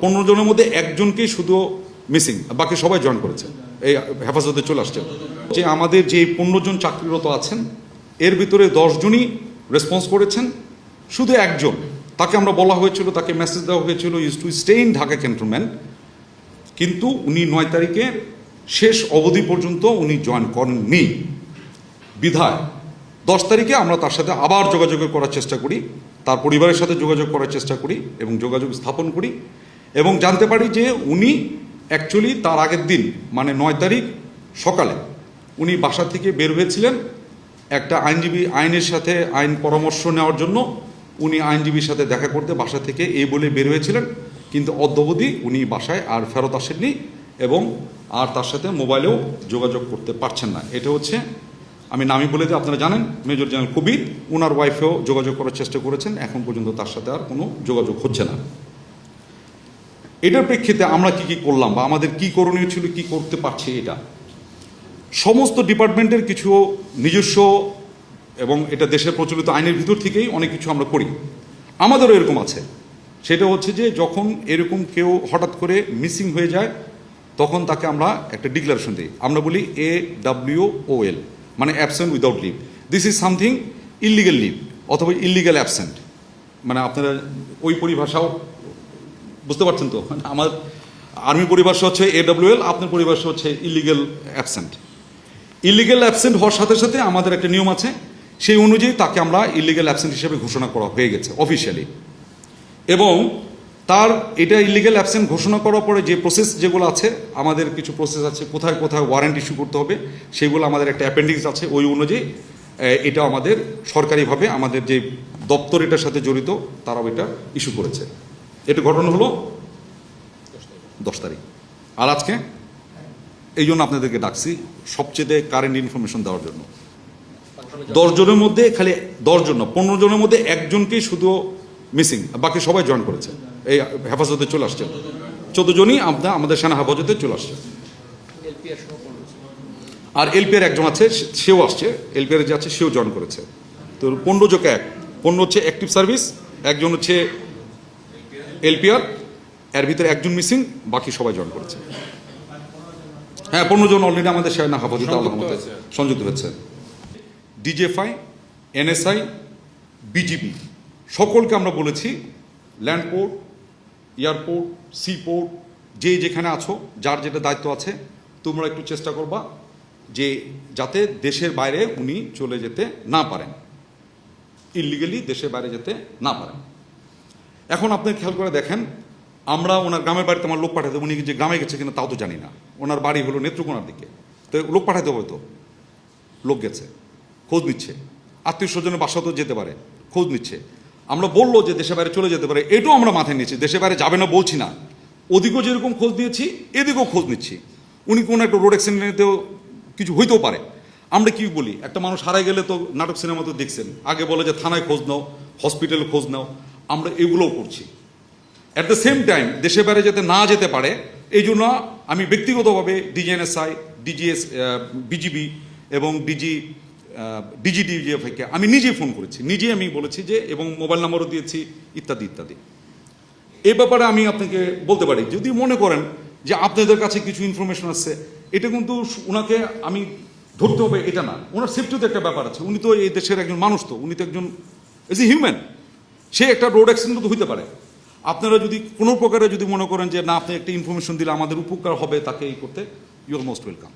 15 জনের মধ্যে একজনকেই শুধু মিসিং, বাকি সবাই জয়েন করেছে, এই হেফাজতে চলে আসছে। যে আমাদের যে 15 জন চাকরিরত আছেন এর ভিতরে 10 জনই রেসপন্স করেছেন, শুধু একজন তাকে আমরা বলা হয়েছিল, তাকে মেসেজ দেওয়া হয়েছিল is to stay in Dhaka cantonment, কিন্তু উনি 9 তারিখের শেষ অবধি পর্যন্ত উনি জয়েন করেননি। বিধায় 10 তারিখে আমরা তার সাথে আবার যোগাযোগ করার চেষ্টা করি, তার পরিবারের সাথে যোগাযোগ করার চেষ্টা করি এবং যোগাযোগ স্থাপন করি এবং জানতে পারি যে উনি অ্যাকচুয়ালি তার আগের দিন মানে 9 তারিখ সকালে উনি বাসা থেকে বের হয়েছিলেন একটা আইনের সাথে আইন পরামর্শ নেওয়ার জন্য। উনি আইনজীবীর সাথে দেখা করতে বাসা থেকে এই বলে বের হয়েছিলেন, কিন্তু অদ্যাবধি উনি বাসায় আর ফেরত আসেননি এবং আর তার সাথে মোবাইলেও যোগাযোগ করতে পারছেন না। এটা হচ্ছে, আমি নামই বলে দিই, আপনারা জানেন মেজর জেনারেল কবির, ওনার ওয়াইফেও যোগাযোগ করার চেষ্টা করেছেন, এখন পর্যন্ত তার সাথে আর কোনো যোগাযোগ হচ্ছে না। এটার প্রেক্ষিতে আমরা কি করলাম বা আমাদের কি করণীয় ছিল, কি করতে পারছি, এটা সমস্ত ডিপার্টমেন্টের কিছু নিজস্ব এবং এটা দেশের প্রচলিত আইনের ভিতর থেকেই অনেক কিছু আমরা করি। আমাদেরও এরকম আছে, সেটা হচ্ছে যে যখন এরকম কেউ হঠাৎ করে মিসিং হয়ে যায় তখন তাকে আমরা একটা ডিক্লারেশন দিই, আমরা বলি AWOL, মানে absent without leave. This is something illegal leave অথবা ইলিগাল অ্যাবসেন্ট, মানে আপনারা ওই পরিভাষাও বুঝতে পারছেন তো। আমার আর্মি পরিভাষা হচ্ছে AWOL, আপনার পরিভাষা হচ্ছে ইলিগাল অ্যাবসেন্ট। ইলিগাল অ্যাবসেন্ট হওয়ার সাথে সাথে আমাদের একটা নিয়ম আছে, সেই অনুযায়ী তাকে আমরা ইলিগাল অ্যাবসেন্ট হিসেবে ঘোষণা করা হয়ে গেছে অফিসিয়ালি। এবং তার এটা ইলিগাল অ্যাবসেন্ট ঘোষণা করার পরে যে প্রসেস যেগুলো আছে, আমাদের কিছু প্রসেস আছে, কোথায় কোথায় ওয়ারেন্ট ইস্যু করতে হবে সেগুলো আমাদের একটা অ্যাপেন্ডিক্স আছে, ওই অনুযায়ী এটা আমাদের সরকারিভাবে আমাদের যে দপ্তর এটার সাথে জড়িত তারাও এটা ইস্যু করেছে। এটা ঘটনা হলো 10 তারিখ। আর আজকে এই জন্য আপনাদেরকে ডাকছি সবচেয়ে কারেন্ট ইনফরমেশন দেওয়ার জন্য। 10 জনের মধ্যে খালি 10 জন না, 15 জনের মধ্যে একজনকেই শুধু মিসিং, বাকি সবাই জয়েন করেছে, এই হেফাজতে চলে আসছে। 14 জনই আমাদের সেনা হেফাজতে চলে আসছে। আর এলপিআর একজন আছে, সেও আসছে, এলপিআর যে আছে সেও জয়েন করেছে। তো 15 যোগ 1, 15 হচ্ছে অ্যাক্টিভ সার্ভিস, একজন হচ্ছে এলপিআর, এর ভিতরে একজন মিসিং, বাকি সবাই জয়েন করেছে। হ্যাঁ, 15 জন অলরেডি আমাদের সেনা হেফাজতে সংযুক্ত হয়েছে। ডিজিএফআই, NSI, বিজিবি সকলকে আমরা বলেছি ল্যান্ডপোর্ট, এয়ারপোর্ট, সিপোর্ট, যে যেখানে আছো, যার যেটা দায়িত্ব আছে, তোমরা একটু চেষ্টা করবা যে যাতে দেশের বাইরে উনি চলে যেতে না পারেন, ইলিগালি দেশের বাইরে যেতে না পারেন। এখন আপনি খেয়াল করে দেখেন, আমরা ওনার গ্রামের বাড়িতে আমার লোক পাঠাতে, উনি যে গ্রামে গেছে কিনা তাও তো জানি না। ওনার বাড়ি হলো নেত্রকোনার দিকে, তো লোক পাঠাতে হবে, তো লোক গেছে, খোঁজ নিচ্ছে, আত্মীয় স্বজনের বাসাতেও যেতে পারে, খোঁজ নিচ্ছে। আমরা বললো যে দেশের বাইরে চলে যেতে পারে, এটাও আমরা মাথায় নিয়েছি, দেশের বাইরে যাবে না বলছি না, ওদিকেও যেরকম খোঁজ নিয়েছি এদিকেও খোঁজ নিচ্ছি। উনি কোনো একটা রোড অ্যাক্সিডেন্টেও কিছু হইতেও পারে। আমরা কি বলি, একটা মানুষ হারাই গেলে তো নাটক সিনেমা তো দেখছেন, আগে বলে যে থানায় খোঁজ নাও, হসপিটালে খোঁজ নাও, আমরা এগুলোও করছি। অ্যাট দ্য সেম টাইম দেশের বাইরে যাতে না যেতে পারে এই জন্য আমি ব্যক্তিগতভাবে DGNSI, বিজিবি এবং DGDFকে আমি নিজেই ফোন করেছি, নিজেই আমি বলেছি যে, এবং মোবাইল নাম্বারও দিয়েছি, ইত্যাদি ইত্যাদি। এ ব্যাপারে আমি আপনাকে বলতে পারি, যদি মনে করেন যে আপনাদের কাছে কিছু ইনফরমেশন আছে, এটা কিন্তু ওনাকে আমি ধরতে হবে এটা না, ওনার সেফটিও তো একটা ব্যাপার আছে। উনি তো এই দেশের একজন মানুষ, তো উনি তো একজন এজ এ হিউম্যান, সে একটা রোড অ্যাক্সিডেন্ট তো হইতে পারে। আপনারা যদি কোনো প্রকারে যদি মনে করেন যে না, আপনি একটা ইনফরমেশন দিলে আমাদের উপকার হবে তাকে এই করতে, ইউ আর মোস্ট ওয়েলকাম।